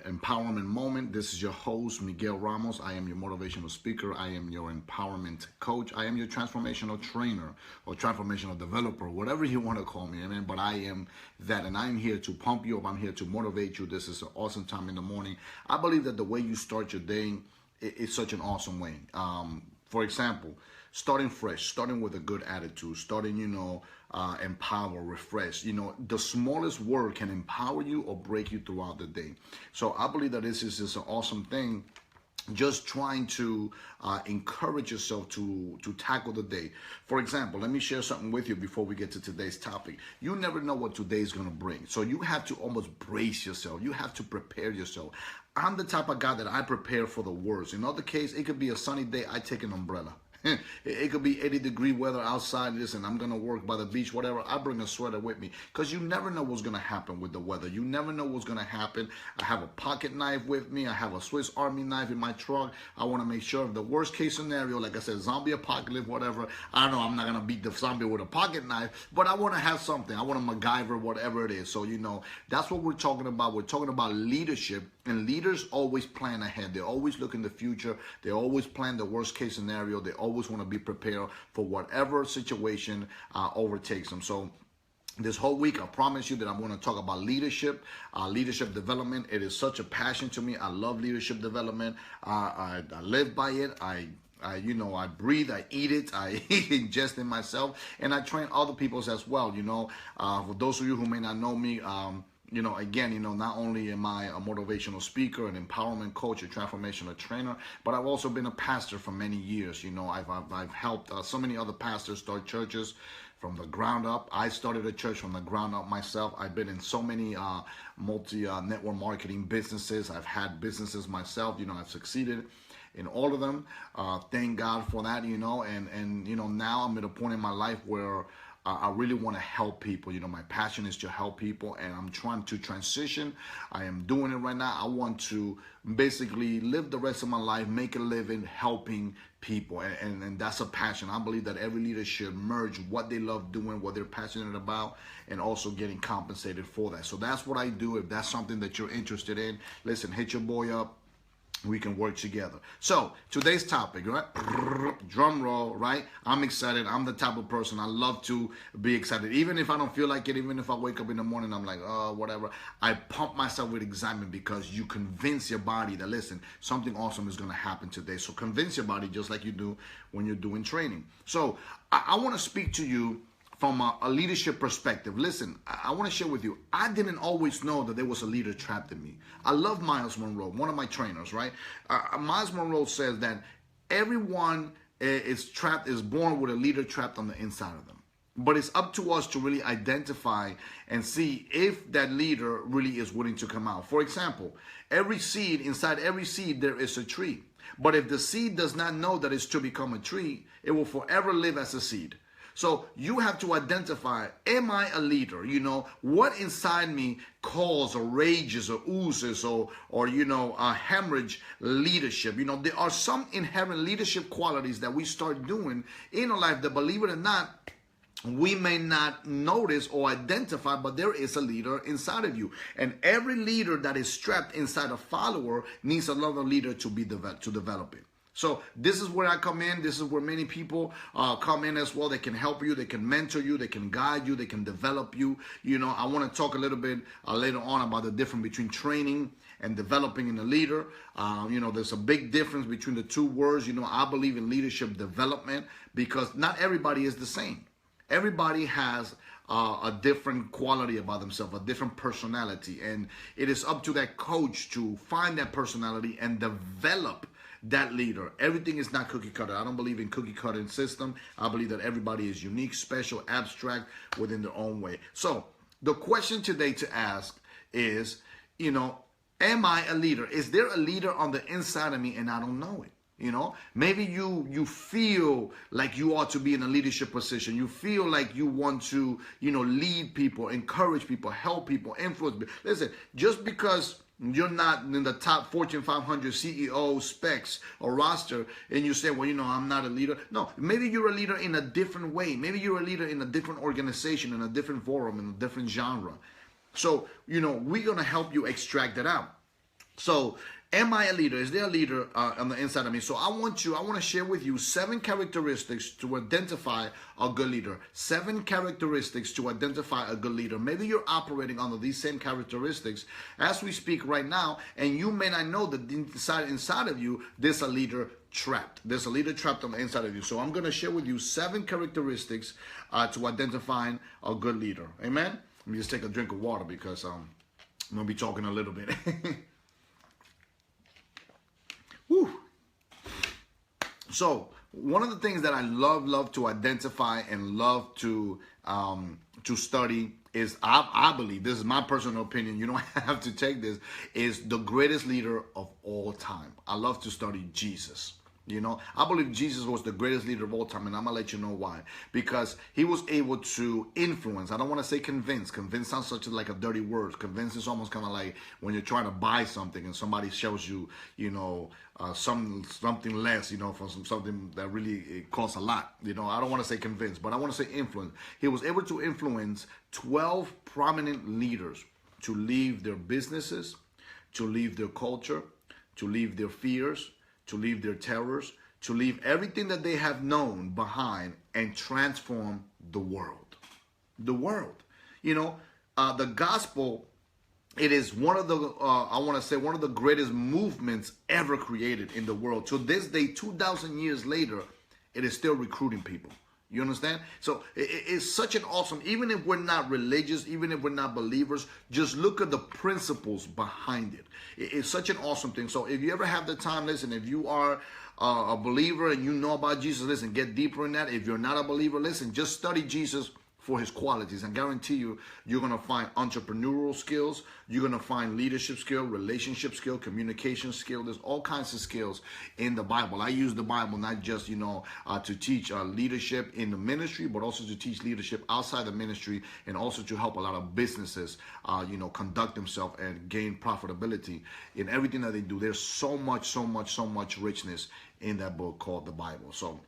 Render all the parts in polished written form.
Empowerment Moment. This is your host, Miguel Ramos. I am your motivational speaker. I am your empowerment coach. I am your transformational trainer or transformational developer, whatever you want to call me. Amen. But I am that, and I'm here to pump you up. I'm here to motivate you. This is an awesome time in the morning. I believe that the way you start your day is such an awesome way. For example, starting fresh, starting with a good attitude, starting, empower, refresh. The smallest word can empower you or break you throughout the day. So I believe that this is just an awesome thing. Just trying to encourage yourself to tackle the day. For example, let me share something with you before we get to today's topic. You never know what today is going to bring. So you have to almost brace yourself. You have to prepare yourself. I'm the type of guy that I prepare for the worst. In other case, it could be a sunny day. I take an umbrella. It could be 80-degree weather outside. Listen, I'm going to work by the beach, whatever. I bring a sweater with me because you never know what's going to happen with the weather. You never know what's going to happen. I have a pocket knife with me. I have a Swiss Army knife in my truck. I want to make sure the worst case scenario, like I said, zombie apocalypse, whatever. I know I'm not going to beat the zombie with a pocket knife, but I want to have something. I want to MacGyver, whatever it is. So, that's what we're talking about. We're talking about leadership, and leaders always plan ahead. They always look in the future. They always plan the worst case scenario. They always want to be prepared for whatever situation overtakes them. So this whole week, I promise you that I'm going to talk about leadership, leadership development. It is such a passion to me. I love leadership development. I live by it. I breathe, I eat it, I ingest it myself, and I train other people's as well. For those of you who may not know me, not only am I a motivational speaker, an empowerment coach, a transformational trainer, but I've also been a pastor for many years. I've helped so many other pastors start churches from the ground up. I started a church from the ground up myself. I've been in so many multi-network marketing businesses. I've had businesses myself. I've succeeded in all of them. Thank God for that, and now I'm at a point in my life where I really want to help people. My passion is to help people, and I'm trying to transition. I am doing it right now. I want to basically live the rest of my life, make a living helping people, and that's a passion. I believe that every leader should merge what they love doing, what they're passionate about, and also getting compensated for that. So that's what I do. If that's something that you're interested in, listen, hit your boy up. We can work together. So today's topic, right? Drum roll, right? I'm excited. I'm the type of person, I love to be excited. Even if I don't feel like it, even if I wake up in the morning, I'm like, oh, whatever. I pump myself with excitement because you convince your body that, listen, something awesome is going to happen today. So convince your body just like you do when you're doing training. So I want to speak to you from a leadership perspective. Listen, I want to share with you, I didn't always know that there was a leader trapped in me. I love Miles Monroe, one of my trainers, right? Miles Monroe says that everyone is born with a leader trapped on the inside of them. But it's up to us to really identify and see if that leader really is willing to come out. For example, inside every seed, there is a tree. But if the seed does not know that it's to become a tree, it will forever live as a seed. So you have to identify, am I a leader? What inside me calls or rages or oozes or a hemorrhage leadership. There are some inherent leadership qualities that we start doing in our life that, believe it or not, we may not notice or identify, but there is a leader inside of you. And every leader that is trapped inside a follower needs another leader to develop it. So this is where I come in. This is where many people come in as well. They can help you. They can mentor you. They can guide you. They can develop you. I want to talk a little bit later on about the difference between training and developing in a leader. There's a big difference between the two words. I believe in leadership development because not everybody is the same. Everybody has a different quality about themselves, a different personality. And it is up to that coach to find that personality and develop that leader. Everything is not cookie cutter. I don't believe in cookie cutter system. I believe that everybody is unique, special, abstract within their own way. So the question today to ask is, am I a leader? Is there a leader on the inside of me and I don't know it? Maybe you feel like you ought to be in a leadership position. You feel like you want to, lead people, encourage people, help people, influence people. Listen, just because you're not in the top Fortune 500 CEO specs or roster, and you say, well, I'm not a leader. No, maybe you're a leader in a different way. Maybe you're a leader in a different organization, in a different forum, in a different genre. So, we're going to help you extract that out. So, am I a leader? Is there a leader on the inside of me? So I want to share with you 7 characteristics to identify a good leader. 7 characteristics to identify a good leader. Maybe you're operating under these same characteristics as we speak right now, and you may not know that inside of you, there's a leader trapped. There's a leader trapped on the inside of you. So I'm going to share with you 7 characteristics to identifying a good leader. Amen? Let me just take a drink of water because I'm going to be talking a little bit. Whew. So one of the things that I love to identify and love to study is, I believe, this is my personal opinion, you don't have to take this, is the greatest leader of all time. I love to study Jesus. You know, I believe Jesus was the greatest leader of all time, and I'm going to let you know why. Because he was able to influence. I don't want to say convince. Convince sounds such like a dirty word. Convince is almost kind of like when you're trying to buy something and somebody shows you, you know, something less, you know, for something that really it costs a lot. You know, I don't want to say convince, but I want to say influence. He was able to influence 12 prominent leaders to leave their businesses, to leave their culture, to leave their fears, to leave their terrors, to leave everything that they have known behind and transform the world. The world. You know, the gospel, it is one of the, I want to say, one of the greatest movements ever created in the world. To this day, 2,000 years later, it is still recruiting people. You understand? So it's such an awesome, even if we're not religious, even if we're not believers, just look at the principles behind it. It's such an awesome thing. So if you ever have the time, listen, if you are a believer and you know about Jesus, listen, get deeper in that. If you're not a believer, listen, just study Jesus for his qualities. I guarantee you, you're going to find entrepreneurial skills. You're going to find leadership skill, relationship skill, communication skill. There's all kinds of skills in the Bible. I use the Bible not just, you know, to teach leadership in the ministry, but also to teach leadership outside the ministry, and also to help a lot of businesses, you know, conduct themselves and gain profitability in everything that they do. There's so much richness in that book called the Bible. So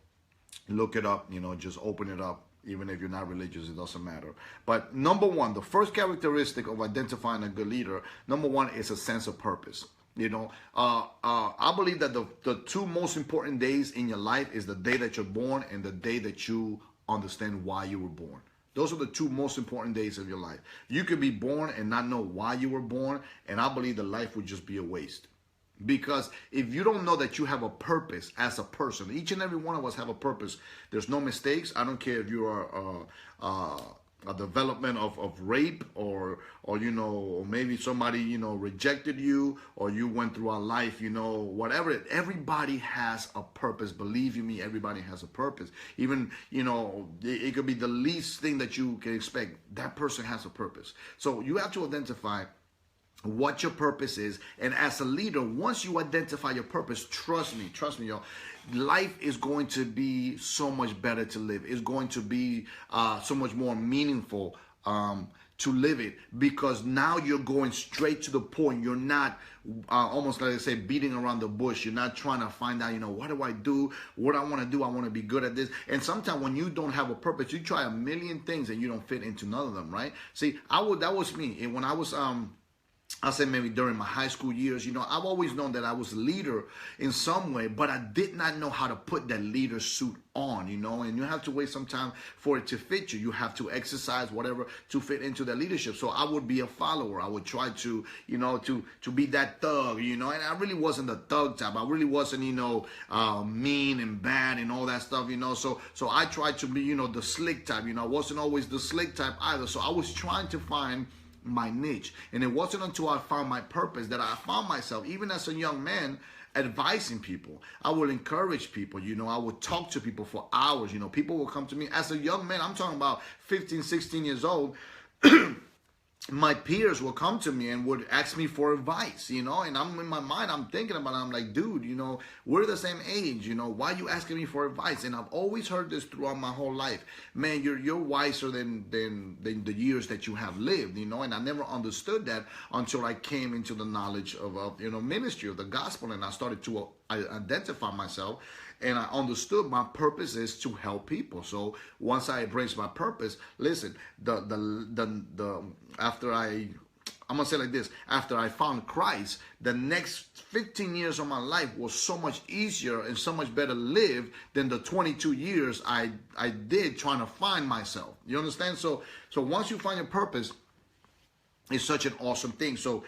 look it up, you know, just open it up. Even if you're not religious, it doesn't matter. But number one, the first characteristic of identifying a good leader, number one, is a sense of purpose. You know, I believe that the 2 most important days in your life is the day that you're born and the day that you understand why you were born. Those are the 2 most important days of your life. You could be born and not know why you were born, and I believe that life would just be a waste. Because if you don't know that you have a purpose as a person, each and every one of us have a purpose. There's no mistakes. I don't care if you are a development of rape or you know, or maybe somebody, you know, rejected you, or you went through a life, you know, whatever. Everybody has a purpose. Believe you me, everybody has a purpose. Even, you know, it could be the least thing that you can expect. That person has a purpose. So you have to identify what your purpose is. And as a leader, once you identify your purpose, trust me, y'all, life is going to be so much better to live. It's going to be so much more meaningful to live it, because now you're going straight to the point. You're not almost like I say, beating around the bush. You're not trying to find out, you know, what do I do? What I want to do? I want to be good at this. And sometimes when you don't have a purpose, you try a million things and you don't fit into none of them, right? See, that was me. And when I was I say maybe during my high school years, you know, I've always known that I was a leader in some way, but I did not know how to put that leader suit on, you know, and you have to wait some time for it to fit you. You have to exercise whatever to fit into that leadership. So I would be a follower. I would try to, you know, to be that thug, you know, and I really wasn't the thug type. I really wasn't, you know, mean and bad and all that stuff, you know. So I tried to be, you know, the slick type, you know. I wasn't always the slick type either. So I was trying to find my niche. And it wasn't until I found my purpose that I found myself, even as a young man, advising people. I would encourage people, you know, I would talk to people for hours, you know. People would come to me as a young man. I'm talking about 15, 16 years old. My peers will come to me and would ask me for advice, you know, and I'm in my mind, I'm thinking about it. I'm like, dude, you know, we're the same age, you know, why are you asking me for advice? And I've always heard this throughout my whole life. Man, you're wiser than the years that you have lived, you know, and I never understood that until I came into the knowledge of you know, ministry of the gospel, and I started to identify myself. And I understood my purpose is to help people. So once I embraced my purpose, listen, after I I'm going to say like this. After I found Christ, the next 15 years of my life was so much easier and so much better lived than the 22 years I did trying to find myself. You understand? So once you find your purpose, it's such an awesome thing. So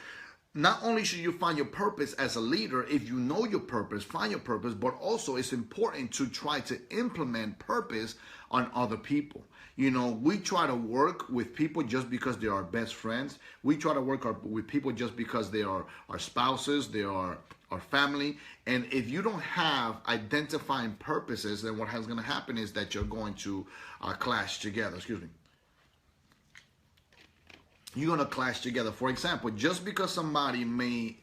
not only should you find your purpose as a leader, if you know your purpose, find your purpose, but also it's important to try to implement purpose on other people. You know, we try to work with people just because they are our best friends. We try to work with people just because they are our spouses, they are our family. And if you don't have identifying purposes, then what is going to happen is that you're going to clash together. Excuse me. You're going to clash together. For example, just because somebody may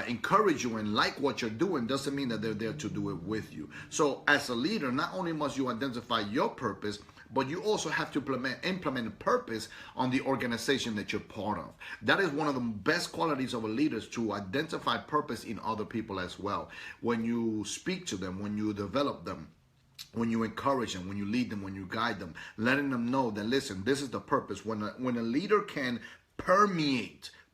encourage you and like what you're doing doesn't mean that they're there to do it with you. So as a leader, not only must you identify your purpose, but you also have to implement purpose on the organization that you're part of. That is one of the best qualities of a leader, is to identify purpose in other people as well. When you speak to them, when you develop them, when you encourage them, when you lead them, when you guide them, letting them know that, listen, this is the purpose. When a leader can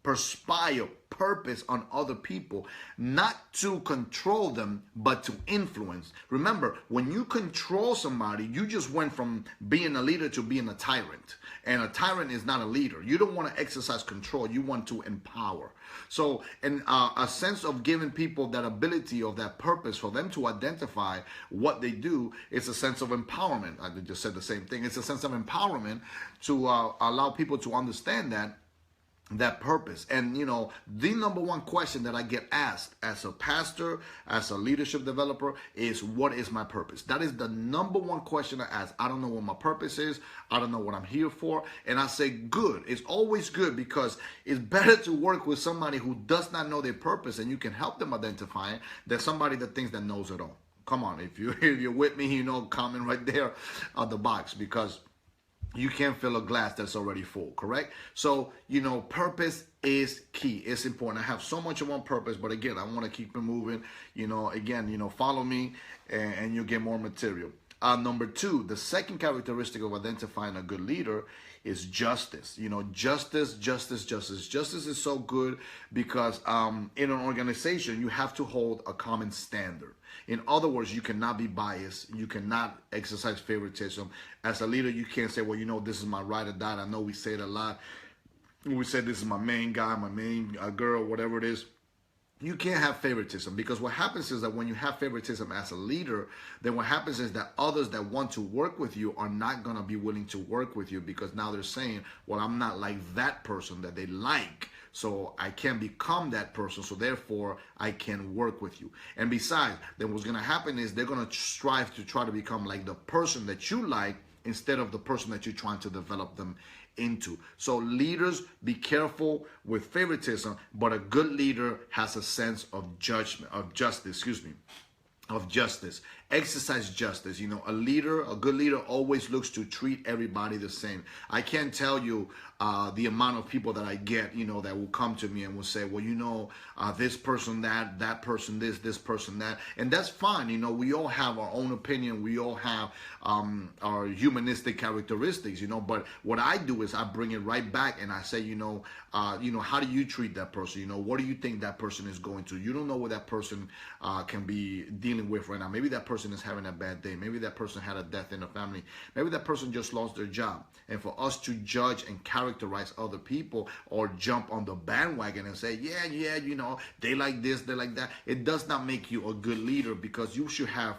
perspire purpose on other people, not to control them, but to influence. Remember, when you control somebody, you just went from being a leader to being a tyrant. And a tyrant is not a leader. You don't want to exercise control. You want to empower. So, and a sense of giving people that ability of that purpose for them to identify what they do is a sense of empowerment. I just said the same thing. It's a sense of empowerment to allow people to understand that purpose. And you know, the number one question that I get asked as a pastor, as a leadership developer, is, what is my purpose? That is the number one question I ask. I don't know what my purpose is. I don't know what I'm here for. And I say, good. It's always good, because it's better to work with somebody who does not know their purpose and you can help them identify it, than somebody that thinks that knows it all. Come on, if you're with me, you know, comment right there on the box, because you can't fill a glass that's already full, correct? So, you know, purpose is key. It's important. I have so much on purpose, but again, I want to keep it moving. You know, again, you know, follow me and you'll get more material. Number two, the second characteristic of identifying a good leader is justice. You know, justice. Justice is so good because in an organization, you have to hold a common standard. In other words, you cannot be biased. You cannot exercise favoritism. As a leader, you can't say, well, you know, this is my ride or die. I know we say it a lot. We say this is my main guy, my main girl, whatever it is. You can't have favoritism, because what happens is that when you have favoritism as a leader, then what happens is that others that want to work with you are not going to be willing to work with you, because now they're saying, well, I'm not like that person that they like, so I can't become that person, so therefore I can work with you. And besides, then what's going to happen is they're going to strive to try to become like the person that you like, instead of the person that you're trying to develop them into. So leaders, be careful with favoritism, but a good leader has a sense of justice. Exercise justice. You know, a good leader always looks to treat everybody the same. I can't tell you the amount of people that I get, you know, that will come to me and will say, well, you know, this person that person this person that. And that's fine. You know, we all have our own opinion. We all have our humanistic characteristics, you know. But what I do is I bring it right back and I say, you know, how do you treat that person? You know, what do you think that person is going through? You don't know what that person can be dealing with right now. Maybe that person is having a bad day. Maybe that person had a death in the family. Maybe that person just lost their job. And for us to judge and characterize other people, or jump on the bandwagon and say, yeah, you know, they like this, they like that, it does not make you a good leader, because you should have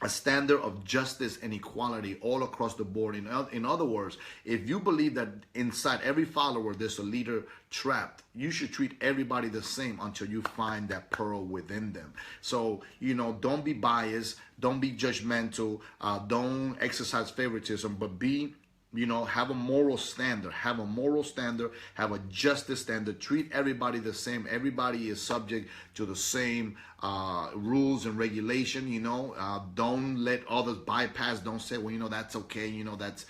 a standard of justice and equality all across the board. In other words, if you believe that inside every follower there's a leader trapped, you should treat everybody the same until you find that pearl within them. So, you know, don't be biased, don't be judgmental, don't exercise favoritism, but be, you know, have a moral standard, have a justice standard, treat everybody the same. Everybody is subject to the same rules and regulation, you know. Don't let others bypass. Don't say, well, you know, that's okay. You know, that's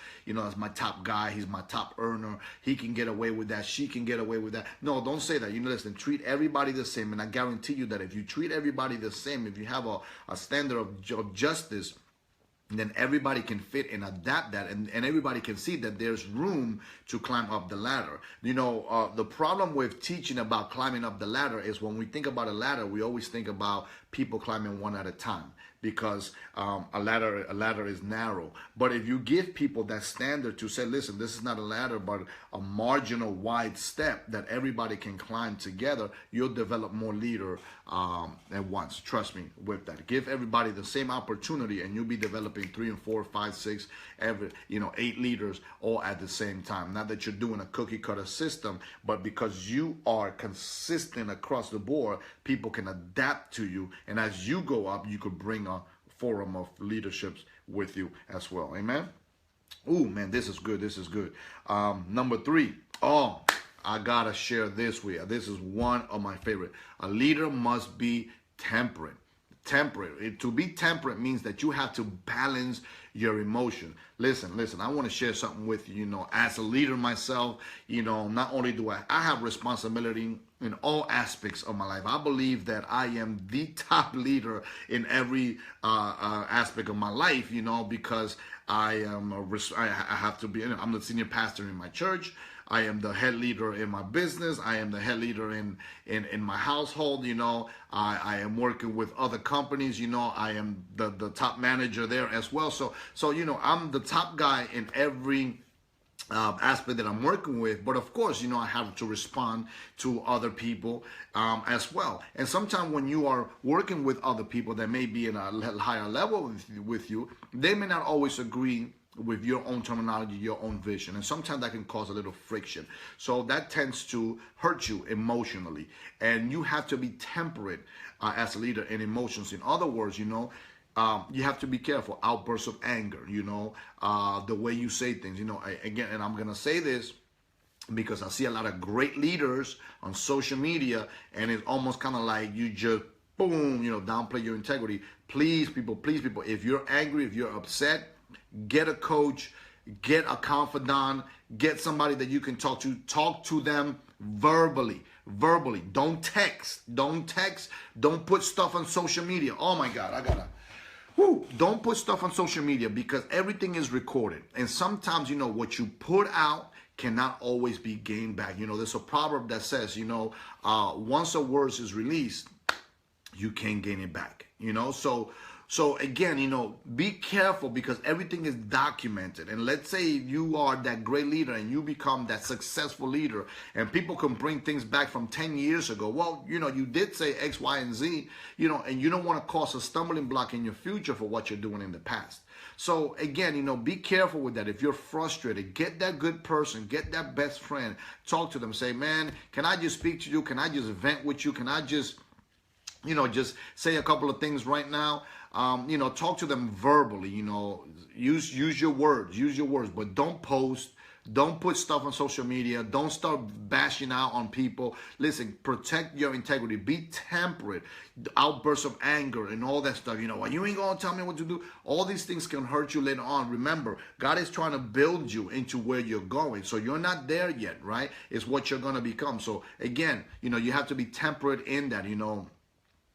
my top guy. He's my top earner. He can get away with that. She can get away with that. No, don't say that. You know, listen, treat everybody the same. And I guarantee you that if you treat everybody the same, if you have a standard of justice, And then everybody can fit and adapt that, and everybody can see that there's room to climb up the ladder. The problem with teaching about climbing up the ladder is when we think about a ladder, we always think about people climbing one at a time, because a ladder is narrow. But if you give people that standard to say, listen, this is not a ladder, but a marginal wide step that everybody can climb together, you'll develop more leader at once. Trust me with that. Give everybody the same opportunity, and you'll be developing 3 and 4, 5, 6, 8 leaders all at the same time. Not that you're doing a cookie cutter system, but because you are consistent across the board, people can adapt to you. And as you go up, you could bring a forum of leaderships with you as well. Amen. Ooh, man, this is good. This is good. Number 3. Oh, I gotta share this with you. This is one of my favorite. A leader must be temperate. To be temperate means that you have to balance your emotion. Listen, I want to share something with you. As a leader myself, not only do I have responsibility in all aspects of my life. I believe that I am the top leader in every aspect of my life, because I have to be, I'm the senior pastor in my church. I am the head leader in my business. I am the head leader in my household. I am working with other companies. I am the top manager there as well. So I'm the top guy in every aspect that I'm working with. But of course, I have to respond to other people as well. And sometimes when you are working with other people that may be in a higher level with you, they may not always agree with your own terminology, your own vision. And sometimes that can cause a little friction. So that tends to hurt you emotionally. And you have to be temperate as a leader in emotions. In other words, you have to be careful. Outbursts of anger, the way you say things, again, and I'm going to say this because I see a lot of great leaders on social media, and it's almost kind of like you just, boom, downplay your integrity. Please, people, if you're angry, if you're upset, get a coach, get a confidant, get somebody that you can talk to them verbally. Don't text, don't put stuff on social media. Oh my God, don't put stuff on social media, because everything is recorded. And sometimes, what you put out cannot always be gained back. There's a proverb that says, once a word is released, you can't gain it back, So again, be careful, because everything is documented. And let's say you are that great leader and you become that successful leader, and people can bring things back from 10 years ago. Well, you did say X, Y, and Z, and you don't want to cause a stumbling block in your future for what you're doing in the past. So again, be careful with that. If you're frustrated, get that good person, get that best friend, talk to them, say, man, can I just speak to you? Can I just vent with you? Can I just, just say a couple of things right now? Talk to them verbally, use your words, but don't post, don't put stuff on social media, don't start bashing out on people. Listen, protect your integrity, be temperate. Outbursts of anger and all that stuff, well, you ain't gonna tell me what to do. All these things can hurt you later on. Remember, God is trying to build you into where you're going. So you're not there yet, right? It's what you're gonna become. So again, you have to be temperate in that,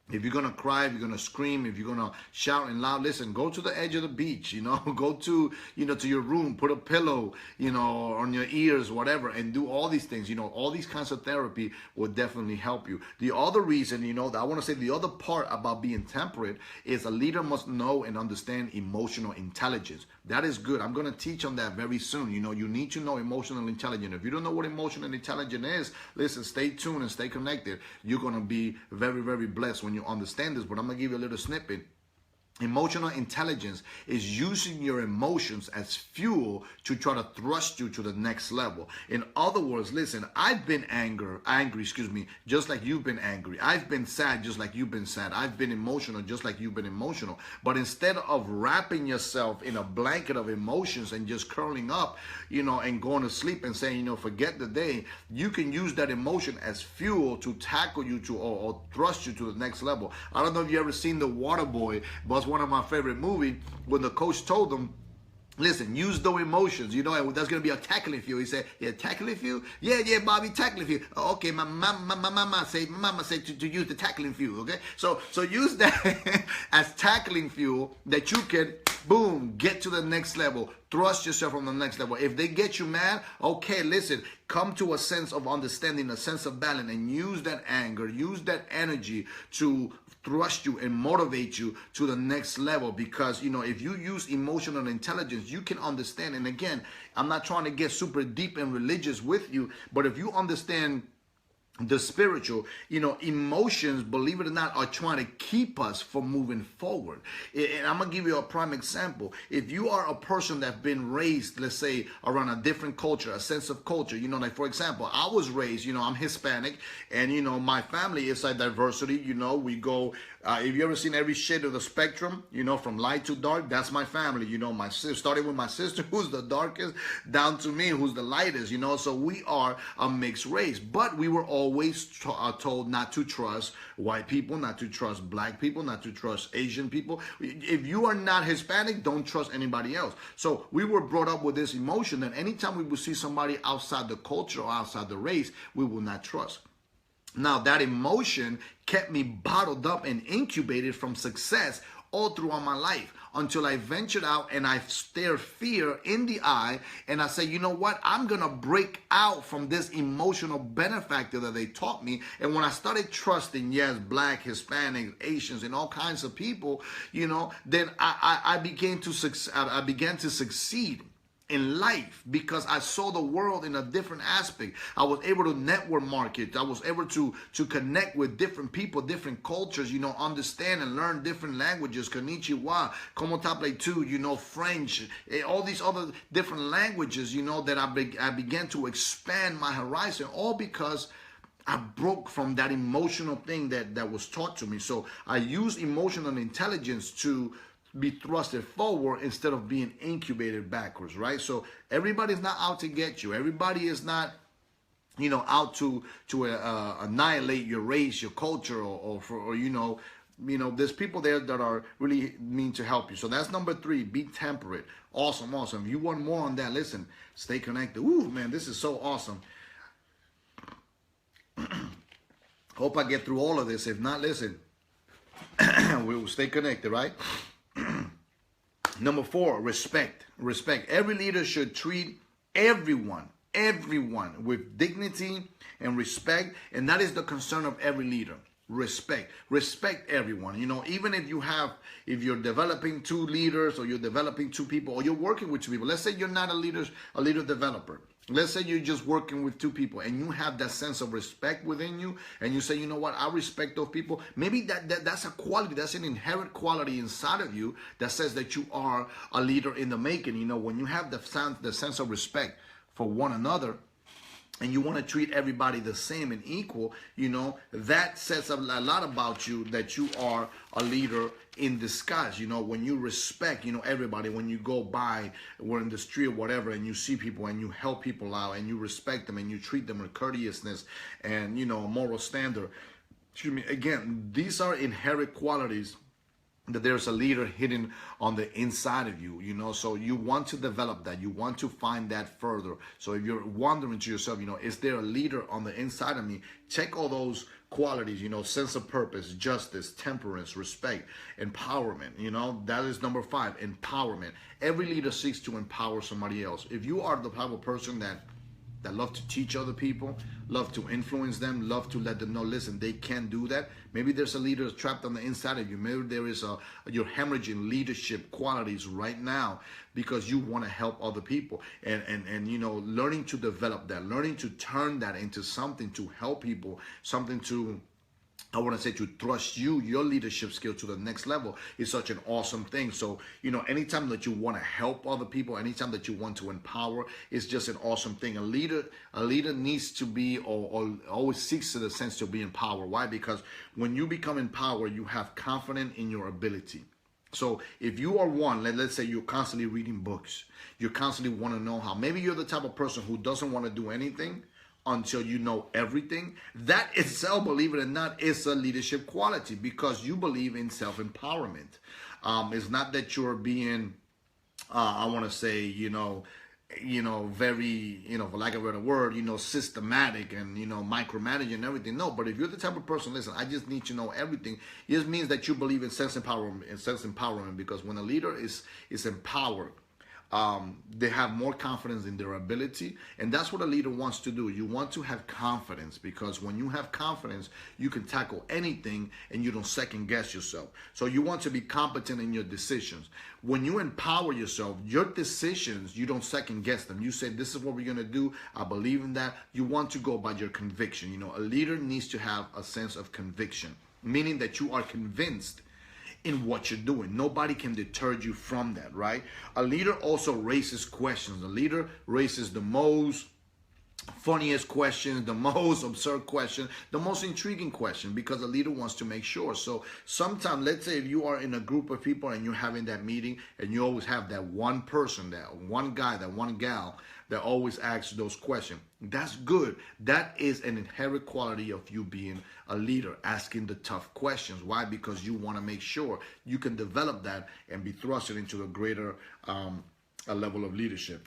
If you're going to cry, if you're going to scream, if you're going to shout and loud, listen, go to the edge of the beach, go to, to your room, put a pillow, on your ears, whatever, and do all these things. All these kinds of therapy will definitely help you. The other reason, I want to say the other part about being temperate is a leader must know and understand emotional intelligence. That is good. I'm going to teach on that very soon. You need to know emotional intelligence. If you don't know what emotional intelligence is, listen, stay tuned and stay connected. You're going to be very, very blessed when you understand this, but I'm going to give you a little snippet. Emotional intelligence is using your emotions as fuel to try to thrust you to the next level. In other words, listen, I've been angry, just like you've been angry. I've been sad just like you've been sad. I've been emotional just like you've been emotional. But instead of wrapping yourself in a blanket of emotions and just curling up, and going to sleep and saying, forget the day, you can use that emotion as fuel to tackle you to or thrust you to the next level. I don't know if you ever seen The Waterboy, but it's one of my favorite movies, when the coach told them, listen, use those emotions, and that's going to be a tackling fuel. He said, yeah, tackling fuel? Yeah, Bobby, tackling fuel. Oh, okay, my mama said to use the tackling fuel, okay? So use that as tackling fuel that you can boom, get to the next level. Thrust yourself from the next level. If they get you mad, okay, listen, come to a sense of understanding, a sense of balance, and use that anger, use that energy to thrust you and motivate you to the next level. Because, you know, if you use emotional intelligence, you can understand. And again, I'm not trying to get super deep and religious with you, but if you understand the spiritual, you know, emotions, believe it or not, are trying to keep us from moving forward. And I'm gonna give you a prime example. If you are a person that's been raised, let's say, around a different culture, a sense of culture, you know, like for example, I was raised, you know, I'm Hispanic, and you know, my family is a diversity. You know, we go, if you ever seen every shade of the spectrum, you know, from light to dark, that's my family. You know, my sister, starting with my sister, who's the darkest, down to me, who's the lightest, you know. So we are a mixed race, but we were always told not to trust white people, not to trust black people, not to trust Asian people. If you are not Hispanic, don't trust anybody else. So we were brought up with this emotion that anytime we would see somebody outside the culture or outside the race, we will not trust. Now, that emotion kept me bottled up and incubated from success all throughout my life until I ventured out and I stared fear in the eye and I said, you know what? I'm going to break out from this emotional benefactor that they taught me. And when I started trusting, yes, black, Hispanic, Asians, and all kinds of people, you know, then I began to succeed in life because I saw the world in a different aspect. I was able to network market. I was able to connect with different people, different cultures, you know, understand and learn different languages. Konnichiwa, Como taple tu, you know, French, all these other different languages, you know, that I began to expand my horizon, all because I broke from that emotional thing that was taught to me. So I use emotional intelligence to be thrusted forward instead of being incubated backwards, right? So everybody's not out to get you. Everybody is not, you know, out to annihilate your race, your culture, or you know, there's people there that are really mean to help you. So that's number 3. Be temperate. Awesome, awesome. If you want more on that, listen, stay connected. Ooh, man, this is so awesome. Hope I get through all of this. If not, listen, we will stay connected, right? Number 4, respect. Respect. Every leader should treat everyone with dignity and respect, and that is the concern of every leader. Respect everyone. You know, even if you're developing 2 leaders, or you're developing 2 people, or you're working with 2 people. Let's say you're not a leader developer. Let's say you're just working with 2 people and you have that sense of respect within you, and you say, you know what, I respect those people. Maybe that's a quality, that's an inherent quality inside of you that says that you are a leader in the making. You know, when you have the sense of respect for one another, and you want to treat everybody the same and equal, you know, that says a lot about you, that you are a leader in disguise. You know, when you respect, you know, everybody, when you go by, we're in the street or whatever, and you see people and you help people out and you respect them and you treat them with courteousness and, you know, a moral standard. Excuse me. Again, these are inherent qualities that there's a leader hidden on the inside of you, you know, so you want to develop that. You want to find that further. So if you're wondering to yourself, you know, is there a leader on the inside of me? Check all those qualities, you know, sense of purpose, justice, temperance, respect, empowerment. You know, that is number 5, empowerment. Every leader seeks to empower somebody else. If you are the type of person that love to teach other people, love to influence them, love to let them know, listen, they can do that. Maybe there's a leader trapped on the inside of you. Maybe there is you're hemorrhaging leadership qualities right now because you want to help other people. And you know, learning to develop that, learning to turn that into something to help people, something to, I want to say, to thrust your leadership skill to the next level is such an awesome thing. So, you know, anytime that you want to help other people, anytime that you want to empower, it's just an awesome thing. A leader needs to be, or always seeks to the sense to be empowered. Why? Because when you become empowered, you have confidence in your ability. So if you are one, let's say you're constantly reading books, you constantly want to know how, maybe you're the type of person who doesn't want to do anything until you know everything. That itself, believe it or not, is a leadership quality because you believe in self-empowerment. It's not that you're being, I want to say, you know, very, for lack of a better word, systematic and, micromanaging and everything. No, but if you're the type of person, listen, I just need to know everything. It just means that you believe in self-empowerment, because when a leader is empowered, they have more confidence in their ability, and that's what a leader wants to do. You want to have confidence, because when you have confidence, you can tackle anything and you don't second guess yourself. So you want to be competent in your decisions. When you empower yourself, your decisions, you don't second guess them. You say, this is what we're going to do. I believe in that. You want to go by your conviction. A leader needs to have a sense of conviction, meaning that you are convinced in what you're doing. Nobody can deter you from that, right? A leader also raises questions. A leader raises the most funniest questions, the most absurd question, the most intriguing question, because a leader wants to make sure. So sometimes, let's say if you are in a group of people and you're having that meeting, and you always have that one person, that one guy, that one gal that always asks those questions. That's good. That is an inherent quality of you being a leader, asking the tough questions. Why? Because you want to make sure you can develop that and be thrusted into a greater a level of leadership.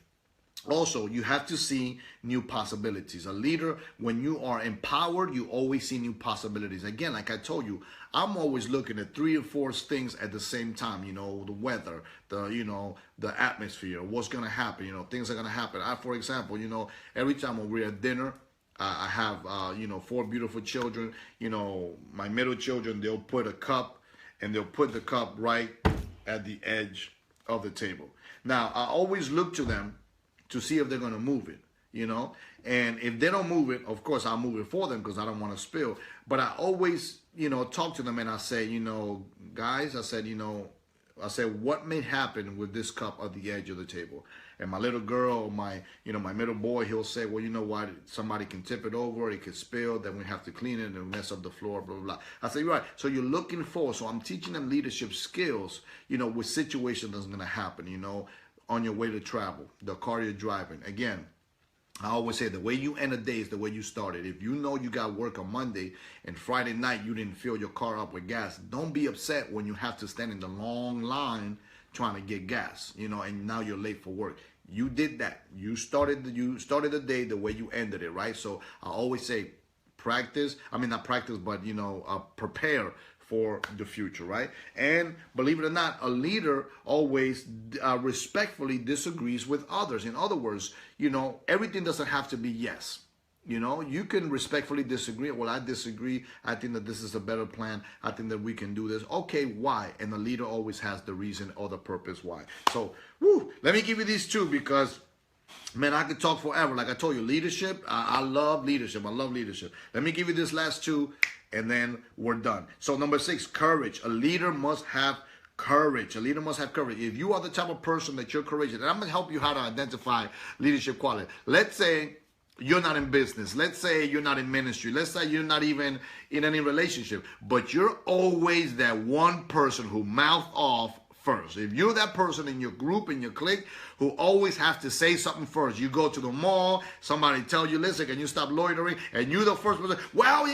Also, you have to see new possibilities. A leader, when you are empowered, you always see new possibilities. Again, like I told you, I'm always looking at 3 or 4 things at the same time. The weather, the atmosphere, what's going to happen, things are going to happen. For example, every time when we're at dinner, I have, 4 beautiful children. My middle children, they'll put a cup, and they'll put the cup right at the edge of the table. Now, I always look to them to see if they're going to move it, and if they don't move it, of course I'll move it for them, because I don't want to spill. But I always, talk to them, and I say, guys, I said, what may happen with this cup at the edge of the table? And my little girl, my middle boy, he'll say, well, you know what, somebody can tip it over, it could spill, then we have to clean it and mess up the floor, blah, blah, blah. I say, right, so you're looking for, so I'm teaching them leadership skills, with situations that's going to happen, on your way to travel, the car you're driving. Again, I always say the way you end a day is the way you started. If you know you got work on Monday and Friday night you didn't fill your car up with gas, don't be upset when you have to stand in the long line trying to get gas, and now you're late for work. You did that. You started the day the way you ended it, right? So I always say prepare for the future, right? And believe it or not, a leader always respectfully disagrees with others. In other words, everything doesn't have to be yes. You can respectfully disagree. Well, I disagree. I think that this is a better plan. I think that we can do this. Okay, why? And the leader always has the reason or the purpose why. So, let me give you these 2, because man, I could talk forever. Like I told you, leadership, I love leadership. I love leadership. Let me give you this last 2, and then we're done. So number 6, courage. A leader must have courage. A leader must have courage. If you are the type of person that you're courageous, and I'm going to help you how to identify leadership quality. Let's say you're not in business. Let's say you're not in ministry. Let's say you're not even in any relationship, but you're always that one person who mouth off first. If you're that person in your group, in your clique, who always have to say something first. You go to the mall, somebody tell you, listen, can you stop loitering? And you're the first person, well,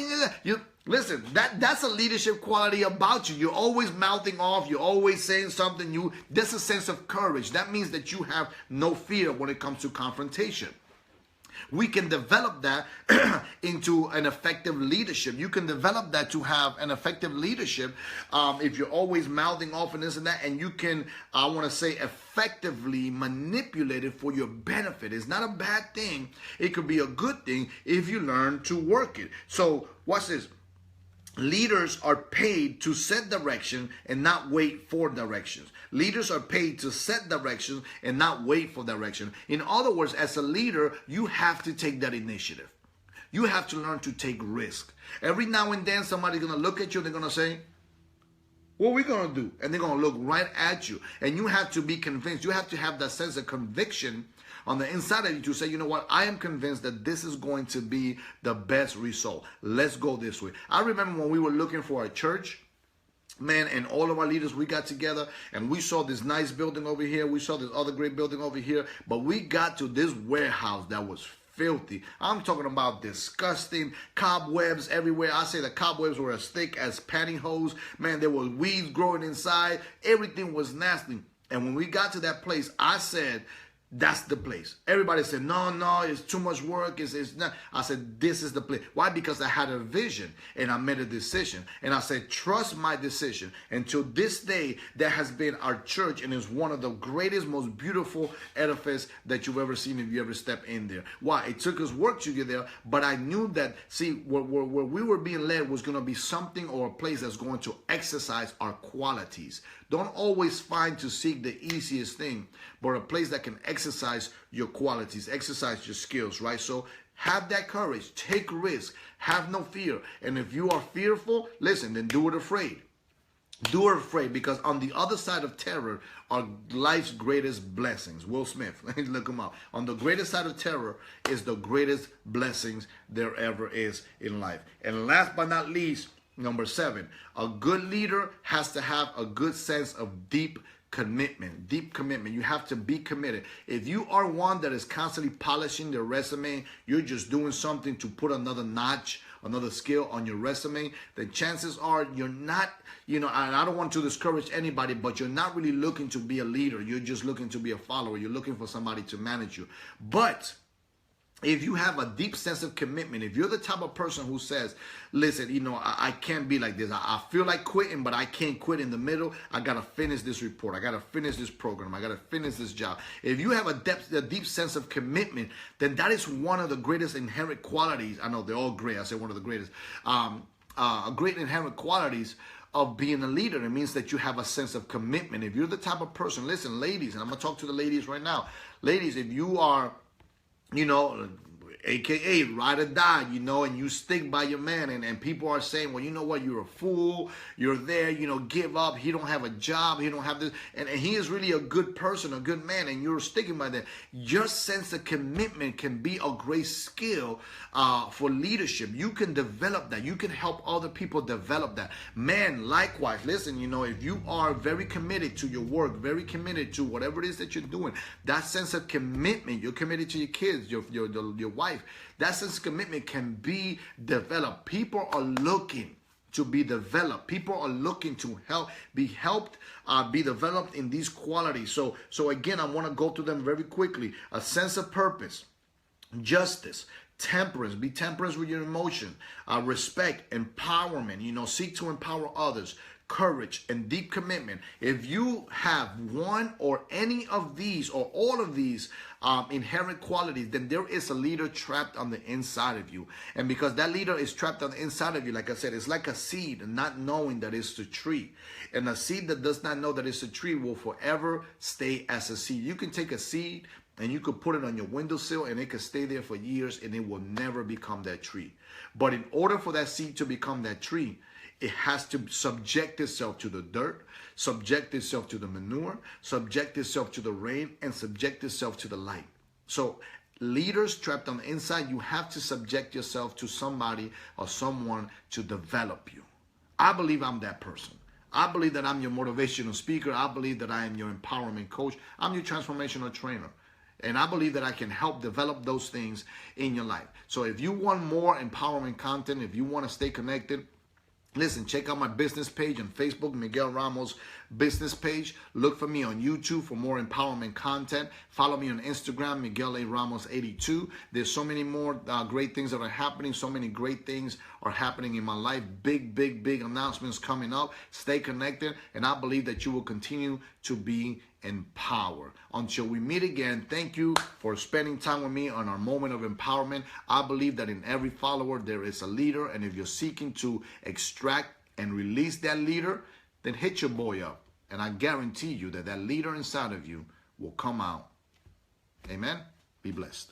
listen, that's a leadership quality about you. You're always mouthing off. You're always saying something. There's a sense of courage. That means that you have no fear when it comes to confrontation. We can develop that into an effective leadership. You can develop that to have an effective leadership if you're always mouthing off and this and that, and you can, I want to say, effectively manipulate it for your benefit. It's not a bad thing. It could be a good thing if you learn to work it. So watch this. Leaders are paid to set direction and not wait for directions. Leaders are paid to set direction and not wait for direction. In other words, as a leader, you have to take that initiative. You have to learn to take risk. Every now and then, somebody's going to look at you and they're going to say, what are we going to do? And they're going to look right at you. And you have to be convinced. You have to have that sense of conviction on the inside of you to say, you know what, I am convinced that this is going to be the best result. Let's go this way. I remember when we were looking for a church, man, and all of our leaders, we got together and we saw this nice building over here. We saw this other great building over here. But we got to this warehouse that was filthy. I'm talking about disgusting, cobwebs everywhere. I say the cobwebs were as thick as pantyhose. Man, there was weeds growing inside. Everything was nasty. And when we got to that place, I said, That's the place. Everybody said, no, it's too much work. It's not. I said, this is the place. Why? Because I had a vision and I made a decision. And I said, trust my decision. And to this day, that has been our church, and is one of the greatest, most beautiful edifice that you've ever seen if you ever step in there. Why? It took us work to get there, but I knew that, see, where we were being led was going to be something or a place that's going to exercise our qualities. Don't always find to seek the easiest thing, but a place that can exercise your qualities, exercise your skills, right? So have that courage, take risk, have no fear. And if you are fearful, listen, then do it afraid. Do it afraid, because on the other side of terror are life's greatest blessings. Will Smith, look him up. On the greatest side of terror is the greatest blessings there ever is in life. And last but not least, number 7, a good leader has to have a good sense of deep commitment. Deep commitment. You have to be committed. If you are one that is constantly polishing their resume, you're just doing something to put another notch, another skill on your resume, then chances are you're not, and I don't want to discourage anybody, but you're not really looking to be a leader. You're just looking to be a follower. You're looking for somebody to manage you. But if you have a deep sense of commitment, if you're the type of person who says, listen, I can't be like this. I feel like quitting, but I can't quit in the middle. I got to finish this report. I got to finish this program. I got to finish this job. If you have a deep sense of commitment, then that is one of the greatest inherent qualities. I know they're all great. I say one of the greatest. Great inherent qualities of being a leader. It means that you have a sense of commitment. If you're the type of person, listen, ladies, and I'm going to talk to the ladies right now. Ladies, if you are, AKA ride or die, and you stick by your man, and people are saying, well, you know what, you're a fool, you're there, give up, he don't have a job, he don't have this, and he is really a good person, a good man, and you're sticking by that. Your sense of commitment can be a great skill for leadership. You can develop that. You can help other people develop that. Man, likewise, listen, if you are very committed to your work, very committed to whatever it is that you're doing, that sense of commitment, you're committed to your kids, your wife, that sense of commitment can be developed. People are looking to be developed. People are looking to be helped, be developed in these qualities. So again, I want to go through them very quickly. A sense of purpose, justice, temperance, be temperance with your emotion, respect, empowerment, seek to empower others, courage, and deep commitment. If you have one or any of these or all of these inherent qualities, then there is a leader trapped on the inside of you. And because that leader is trapped on the inside of you, like I said, it's like a seed not knowing that it's a tree. And a seed that does not know that it's a tree will forever stay as a seed. You can take a seed and you could put it on your windowsill and it could stay there for years and it will never become that tree. But in order for that seed to become that tree, it has to subject itself to the dirt, subject itself to the manure, subject itself to the rain, and subject itself to the light. So leaders trapped on the inside, you have to subject yourself to somebody or someone to develop you. I believe I'm that person. I believe that I'm your motivational speaker. I believe that I am your empowerment coach. I'm your transformational trainer. And I believe that I can help develop those things in your life. So if you want more empowerment content, if you want to stay connected, listen, check out my business page on Facebook, Miguel Ramos business page. Look for me on YouTube for more empowerment content. Follow me on Instagram, Miguel A. Ramos 82. There's so many more great things that are happening. So many great things are happening in my life. Big announcements coming up. Stay connected, and I believe that you will continue to be empowered. Until we meet again, thank you for spending time with me on our moment of empowerment. I believe that in every follower there is a leader, and if you're seeking to extract and release that leader, then hit your boy up, and I guarantee you that that leader inside of you will come out. Amen. Be blessed.